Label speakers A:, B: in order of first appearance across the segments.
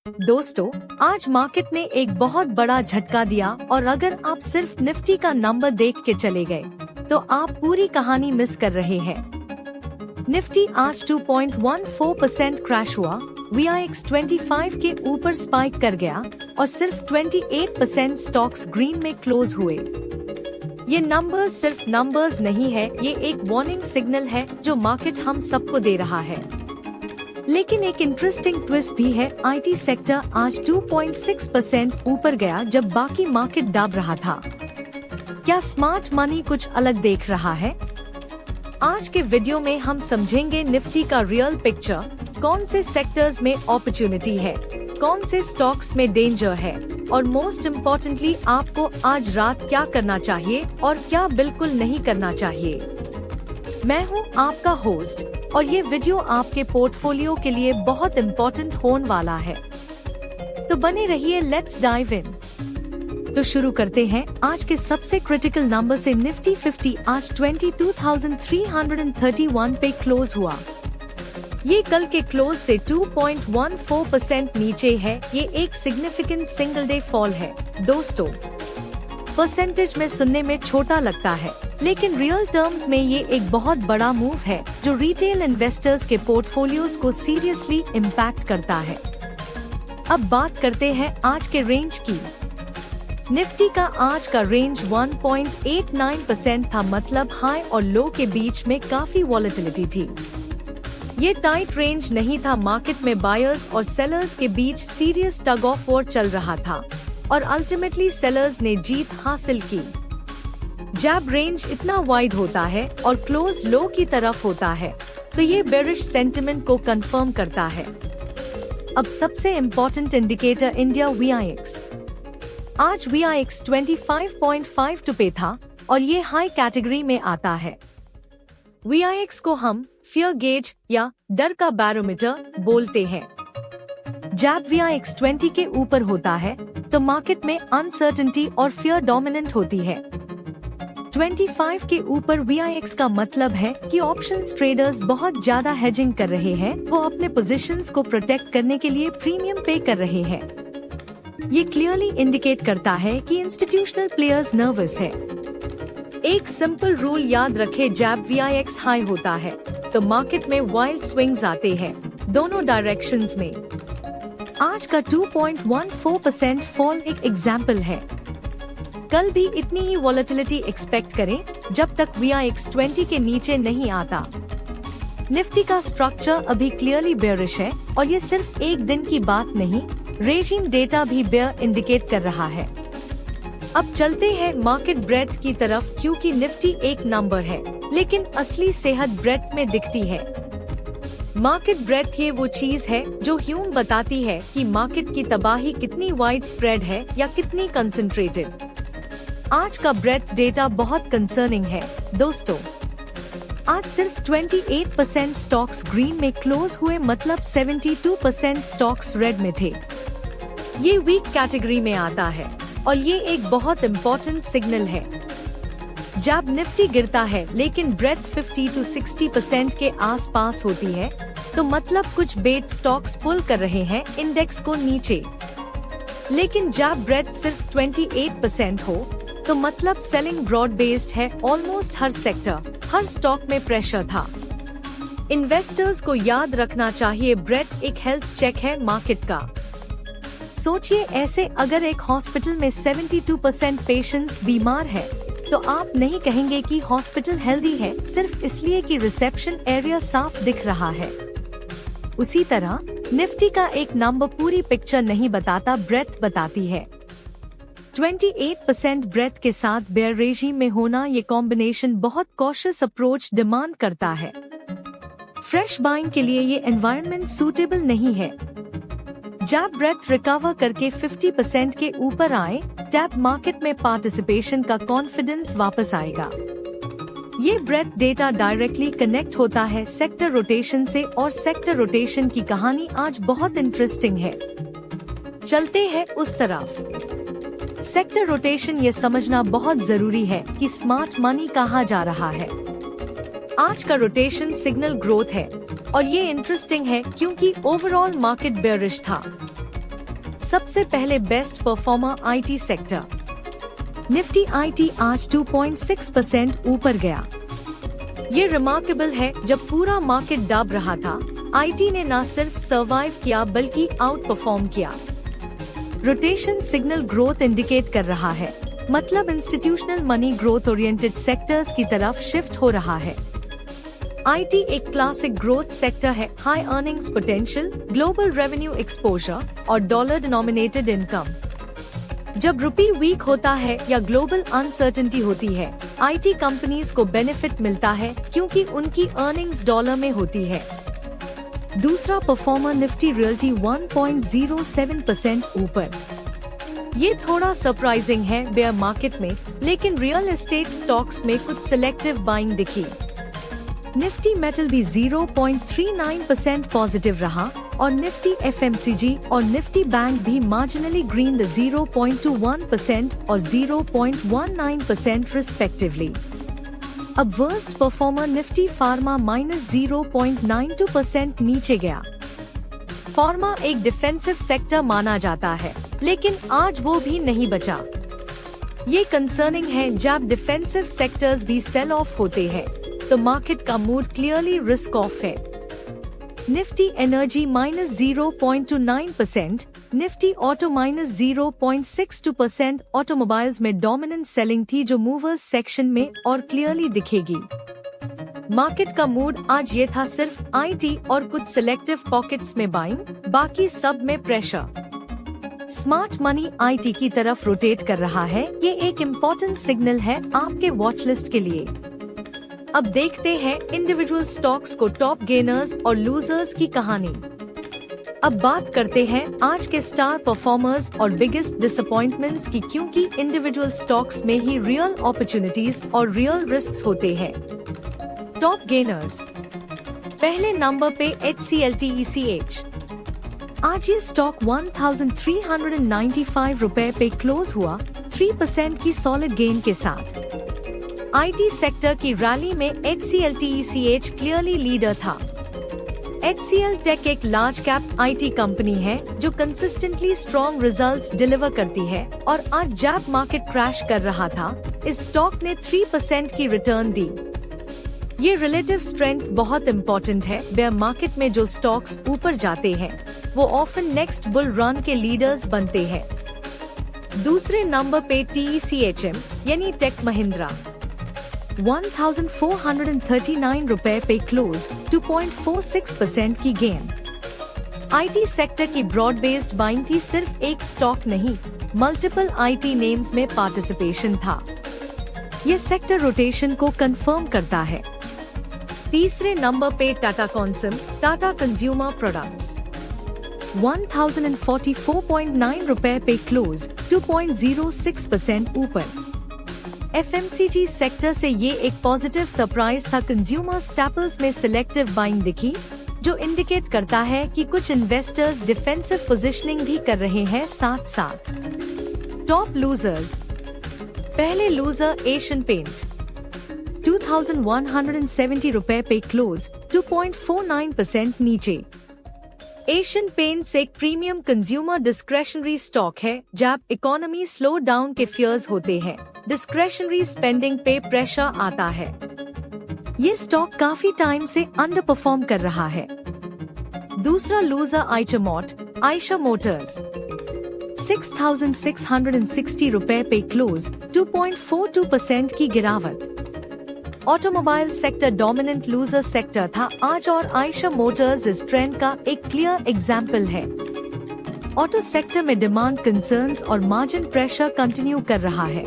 A: दोस्तों, आज मार्केट ने एक बहुत बड़ा झटका दिया और अगर आप सिर्फ निफ्टी का नंबर देख के चले गए तो आप पूरी कहानी मिस कर रहे हैं। निफ्टी आज 2.14% क्रैश हुआ, VIX 25 के ऊपर स्पाइक कर गया और सिर्फ 28% स्टॉक्स ग्रीन में क्लोज हुए। ये नंबर्स सिर्फ नंबर्स नहीं है, ये एक वार्निंग सिग्नल है जो मार्केट हम सबको दे रहा है। लेकिन एक इंटरेस्टिंग ट्विस्ट भी है। IT सेक्टर आज 2.6% ऊपर गया जब बाकी मार्केट दब रहा था। क्या स्मार्ट मनी कुछ अलग देख रहा है? आज के वीडियो में हम समझेंगे निफ्टी का रियल पिक्चर, कौन से सेक्टर्स में अपॉर्चुनिटी है, कौन से स्टॉक्स में डेंजर है और मोस्ट इम्पोर्टेंटली आपको आज रात क्या करना चाहिए और क्या बिल्कुल नहीं करना चाहिए। मैं हूं आपका होस्ट और ये वीडियो आपके पोर्टफोलियो के लिए बहुत इम्पोर्टेंट होने वाला है, तो बने रहिए। Let's dive in. तो शुरू करते हैं आज के सबसे क्रिटिकल नंबर से। निफ्टी 50 आज 22,331 पे क्लोज हुआ। ये कल के क्लोज से 2.14% नीचे है। ये एक सिग्निफिकेंट सिंगल डे फॉल है। दोस्तों, परसेंटेज में सुनने में छोटा लगता है, लेकिन रियल टर्म्स में ये एक बहुत बड़ा मूव है जो रिटेल इन्वेस्टर्स के पोर्टफोलियोज को सीरियसली इम्पैक्ट करता है। अब बात करते हैं आज के रेंज की। निफ्टी का आज का रेंज 1.89% था, मतलब हाई और लो के बीच में काफी वॉलेटिलिटी थी। ये टाइट रेंज नहीं था। मार्केट में बायर्स और सेलर्स के बीच सीरियस टग ऑफ वॉर चल रहा था और अल्टीमेटली सेलर्स ने जीत हासिल की। जब रेंज इतना वाइड होता है और क्लोज लो की तरफ होता है तो ये बेरिश सेंटिमेंट को कंफर्म करता है। अब सबसे इम्पोर्टेंट इंडिकेटर इंडिया VIX। आज VIX 25.52 पे था और ये हाई कैटेगरी में आता है। VIX को हम फियर गेज या डर का बैरोमीटर बोलते हैं। जब VIX 20 के ऊपर होता है तो मार्केट में अनसर्टेनिटी और फियर डोमिनेंट होती है। 25 के ऊपर VIX का मतलब है कि ऑप्शंस ट्रेडर्स बहुत ज्यादा हेजिंग कर रहे हैं। वो अपने पोजीशंस को प्रोटेक्ट करने के लिए प्रीमियम पे कर रहे हैं। ये क्लियरली इंडिकेट करता है कि इंस्टीट्यूशनल प्लेयर्स नर्वस है। एक सिंपल रूल याद रखें, जब VIX हाई होता है तो मार्केट में वाइल्ड स्विंग्स आते हैं, दोनों डायरेक्शंस में। आज का 2.14% फॉल एक एग्जाम्पल है। कल भी इतनी ही वॉलेटिलिटी एक्सपेक्ट करें जब तक VIX 20 के नीचे नहीं आता। निफ्टी का स्ट्रक्चर अभी क्लियरली बेयरिश है और ये सिर्फ एक दिन की बात नहीं, रेजिम डेटा भी बेयर इंडिकेट कर रहा है। अब चलते हैं मार्केट ब्रेथ की तरफ, क्योंकि निफ्टी एक नंबर है लेकिन असली सेहत ब्रेथ में दिखती है। मार्केट ब्रेथ ये वो चीज है जो ह्यूम बताती है कि मार्केट की तबाही कितनी वाइड स्प्रेड है या कितनी कंसंट्रेटेड। आज का ब्रेथ डेटा बहुत कंसर्निंग है। दोस्तों, आज सिर्फ 28% स्टॉक्स ग्रीन में क्लोज हुए, मतलब 72% स्टॉक्स रेड में थे। ये वीक कैटेगरी में आता है और ये एक बहुत इम्पोर्टेंट सिग्नल है। जब निफ्टी गिरता है लेकिन ब्रेथ 50 to 60% के आसपास होती है तो मतलब कुछ बेट स्टॉक्स पुल कर रहे हैं इंडेक्स को नीचे। लेकिन जब ब्रेथ सिर्फ 28% हो तो मतलब सेलिंग ब्रॉड बेस्ड है। ऑलमोस्ट हर सेक्टर, हर स्टॉक में प्रेशर था। इन्वेस्टर्स को याद रखना चाहिए, ब्रेथ एक हेल्थ चेक है मार्केट का। सोचिए ऐसे, अगर एक हॉस्पिटल में 72% पेशेंट्स बीमार है तो आप नहीं कहेंगे कि हॉस्पिटल हेल्दी है सिर्फ इसलिए कि रिसेप्शन एरिया साफ दिख रहा है। उसी तरह निफ्टी का एक नंबर पूरी पिक्चर नहीं बताता, ब्रेथ बताती है। 28% ब्रेथ के साथ बेयर रेजिम में होना, ये कॉम्बिनेशन बहुत कॉशियस अप्रोच डिमांड करता है। फ्रेश बाइंग के लिए ये एनवायरनमेंट सूटेबल नहीं है। जब ब्रेथ रिकवर करके 50% के ऊपर आए टैप मार्केट में पार्टिसिपेशन का कॉन्फिडेंस वापस आएगा। ये ब्रेथ डेटा डायरेक्टली कनेक्ट होता है सेक्टर रोटेशन से और सेक्टर रोटेशन की कहानी आज बहुत इंटरेस्टिंग है। चलते हैं उस तरफ। सेक्टर रोटेशन ये समझना बहुत जरूरी है कि स्मार्ट मनी कहाँ जा रहा है। आज का रोटेशन सिग्नल ग्रोथ है और ये इंटरेस्टिंग है क्योंकि ओवरऑल मार्केट बेयरिश था। सबसे पहले best performer IT sector. Nifty IT आज 2.6% ऊपर गया। ये रिमार्केबल है, जब पूरा मार्केट दब रहा था आईटी ने न सिर्फ सर्वाइव किया बल्कि आउट परफॉर्म किया। रोटेशन सिग्नल ग्रोथ इंडिकेट कर रहा है, मतलब institutional money growth oriented sectors की तरफ शिफ्ट हो रहा है। आईटी एक क्लासिक ग्रोथ सेक्टर है, high earnings potential, global revenue exposure और डॉलर डिनोमिनेटेड इनकम। जब रुपी वीक होता है या ग्लोबल अनसर्टेनिटी होती है, आईटी कंपनीज को बेनिफिट मिलता है क्योंकि उनकी अर्निंग्स डॉलर में होती है। दूसरा परफॉर्मर निफ्टी रियल्टी 1.07% ऊपर। ये थोड़ा सरप्राइजिंग है बेयर मार्केट में, लेकिन रियल एस्टेट स्टॉक्स में कुछ सिलेक्टिव बाइंग दिखी। निफ्टी मेटल भी 0.39% पॉजिटिव रहा और निफ्टी एफएमसीजी और निफ्टी बैंक भी मार्जिनली ग्रीन द 0.21% और 0.19% रिस्पेक्टिवली। अब वर्स्ट परफॉर्मर निफ्टी फार्मा -0.92% नीचे गया। फार्मा एक डिफेंसिव सेक्टर माना जाता है, लेकिन आज वो भी नहीं बचा। ये कंसर्निंग है, जब डिफेंसिव सेक्टर्स भी सेल ऑफ होते हैं तो मार्केट का मूड क्लियरली रिस्क ऑफ है। Nifty energy -0.29%, Nifty auto -0.62%। Automobiles में डोमिनेंट सेलिंग थी जो मूवर्स सेक्शन में और क्लियरली दिखेगी। मार्केट का मूड आज ये था, सिर्फ आईटी और कुछ सिलेक्टिव पॉकेट्स में बाइंग, बाकी सब में प्रेशर। स्मार्ट मनी आईटी की तरफ रोटेट कर रहा है, ये एक इम्पोर्टेंट सिग्नल है आपके वॉच लिस्ट के लिए। अब देखते हैं इंडिविजुअल स्टॉक्स को, टॉप गेनर्स और लूजर्स की कहानी। अब बात करते हैं आज के स्टार परफॉर्मर्स और बिगेस्ट डिसअपॉइंटमेंट्स की, क्योंकि इंडिविजुअल स्टॉक्स में ही रियल अपॉर्चुनिटीज और रियल रिस्क्स होते हैं। टॉप गेनर्स, पहले नंबर पे HCLTECH। आज ये स्टॉक 1395 रुपए पे क्लोज हुआ, 3% की सॉलिड गेन के साथ। आईटी सेक्टर की रैली में HCLTECH क्लियरली लीडर था। HCL टेक एक लार्ज कैप आईटी कंपनी है जो कंसिस्टेंटली स्ट्रॉन्ग रिजल्ट्स डिलीवर करती है और आज जब मार्केट क्रैश कर रहा था, इस स्टॉक ने 3% की रिटर्न दी। ये रिलेटिव स्ट्रेंथ बहुत इम्पोर्टेंट है। बेयर मार्केट में जो स्टॉक्स ऊपर जाते हैं वो ऑफन नेक्स्ट बुल रन के लीडर्स बनते हैं। दूसरे नंबर पे TECHM यानी टेक महिंद्रा, 1439 रुपए पे क्लोज, 2.46% की गेन। आईटी सेक्टर की ब्रॉड बेस्ड बाइंग थी, सिर्फ एक स्टॉक नहीं, मल्टीपल आईटी नेम्स में पार्टिसिपेशन था। ये सेक्टर रोटेशन को कंफर्म करता है। तीसरे नंबर पे टाटा कॉन्सम, टाटा कंज्यूमर प्रोडक्ट्स, 1044.9 रुपए पे क्लोज, 2.06% ऊपर। एफएमसीजी सेक्टर से ये एक पॉजिटिव सरप्राइज था। कंज्यूमर स्टैपल्स में सिलेक्टिव बाइंग दिखी, जो इंडिकेट करता है कि कुछ इन्वेस्टर्स डिफेंसिव पोजीशनिंग भी कर रहे हैं साथ साथ। टॉप लूजर्स, पहले लूजर एशियन पेंट, 2170 रुपए पे क्लोज, 2.49% नीचे। एशियन पेंट्स एक प्रीमियम कंज्यूमर डिस्क्रेशनरी स्टॉक है। जब इकोनॉमी स्लो डाउन के फियर्स होते हैं, डिस्क्रेशनरी स्पेंडिंग पे प्रेशर आता है। ये स्टॉक काफी टाइम से अंडर परफॉर्म कर रहा है। दूसरा लूजर आयशा मोटर्स, 6660 रुपए पे क्लोज, 2.42% की गिरावट। Automobile sector dominant loser sector था आज और आयशा मोटर्स इस ट्रेंड का एक क्लियर एग्जाम्पल है। ऑटो सेक्टर में डिमांड कंसर्न्स और मार्जिन प्रेशर कंटिन्यू कर रहा है।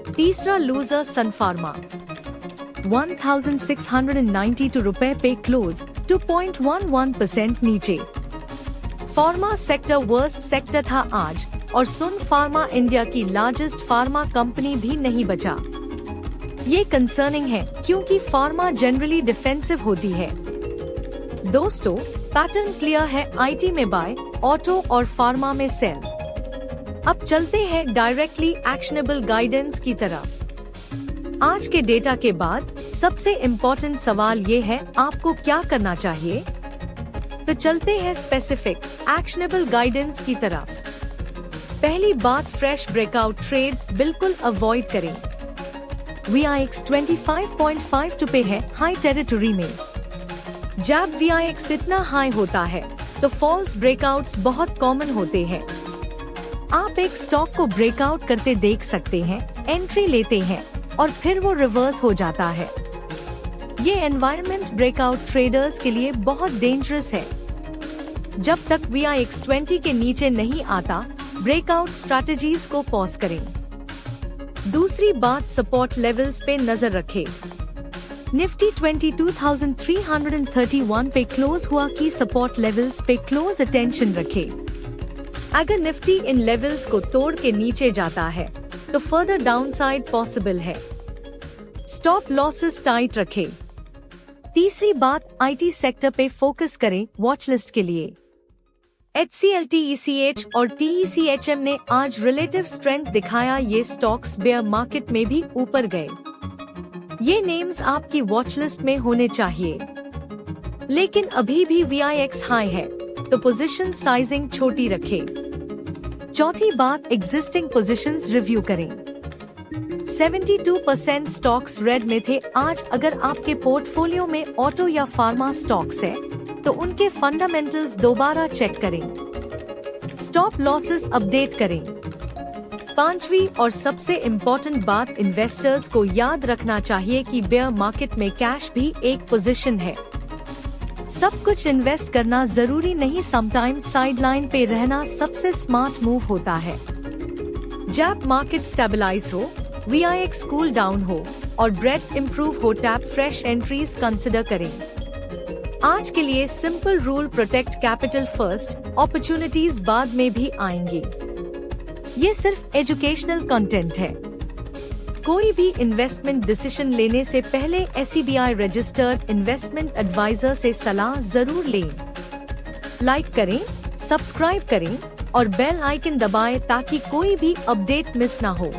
A: तीसरा लूजर सन फार्मा, 1692 रुपए पे क्लोज, 2.11% नीचे। फार्मा सेक्टर वर्स्ट सेक्टर था आज और सुन फार्मा इंडिया की लार्जेस्ट फार्मा कंपनी भी नहीं बचा। ये कंसर्निंग है क्योंकि फार्मा जनरली डिफेंसिव होती है। दोस्तों, पैटर्न क्लियर है, आईटी में बाय, ऑटो और फार्मा में सेल। अब चलते हैं डायरेक्टली एक्शनेबल गाइडेंस की तरफ। आज के डेटा के बाद सबसे इम्पोर्टेंट सवाल ये है, आपको क्या करना चाहिए? तो चलते हैं स्पेसिफिक एक्शनेबल गाइडेंस की तरफ। पहली बात, फ्रेश ब्रेकआउट ट्रेड्स बिल्कुल अवॉइड करें। VIX 25.52 पे है हाई टेरिटरी में। जब VIX इतना हाई होता है तो फॉल्स ब्रेकआउट्स बहुत कॉमन होते हैं। आप एक स्टॉक को ब्रेकआउट करते देख सकते हैं, एंट्री लेते हैं और फिर वो रिवर्स हो जाता है। ये एनवायरनमेंट ब्रेकआउट ट्रेडर्स के लिए बहुत डेंजरस है। जब तक VIX 20 के नीचे नहीं आता, ब्रेकआउट स्ट्रैटेजीज को पॉज करें। दूसरी बात, सपोर्ट लेवल्स पे नजर रखें। निफ्टी 22,331 पे क्लोज हुआ कि सपोर्ट लेवल्स पे क्लोज अटेंशन रखें। अगर निफ्टी इन लेवल्स को तोड़ के नीचे जाता है तो फर्दर डाउनसाइड पॉसिबल है। स्टॉप लॉसेस टाइट रखें। तीसरी बात, IT सेक्टर पे फोकस करें वॉच लिस्ट के लिए। HCL, TECH और TECHM ने आज रिलेटिव स्ट्रेंथ दिखाया। ये स्टॉक्स बेयर मार्केट में भी ऊपर गए। ये नेम्स आपकी वॉच लिस्ट में होने चाहिए, लेकिन अभी भी VIX हाई है तो पोजीशन साइजिंग छोटी रखें। चौथी बात, एग्जिस्टिंग पोजीशंस रिव्यू करें। 72% स्टॉक्स रेड में थे आज। अगर आपके पोर्टफोलियो में ऑटो या फार्मा स्टॉक्स है तो उनके फंडामेंटल्स दोबारा चेक करें। स्टॉप लॉसेस अपडेट करें। पांचवी और सबसे इम्पोर्टेंट बात, इन्वेस्टर्स को याद रखना चाहिए कि बेयर मार्केट में कैश भी एक पोजीशन है। सब कुछ इन्वेस्ट करना जरूरी नहीं, समटाइम्स साइडलाइन पे रहना सबसे स्मार्ट मूव होता है। जब मार्केट स्टेबलाइज हो, VIX कूल डाउन हो और ब्रेड इम्प्रूव हो, टैप फ्रेश एंट्रीज कंसिडर करें। आज के लिए simple rule, protect capital first, opportunities बाद में भी आएंगी। ये सिर्फ एजुकेशनल कंटेंट है। कोई भी इन्वेस्टमेंट डिसीजन लेने से पहले SEBI रजिस्टर्ड इन्वेस्टमेंट एडवाइजर से सलाह जरूर लें। लाइक करें, सब्सक्राइब करें और बेल आइकन दबाएं ताकि कोई भी अपडेट मिस ना हो।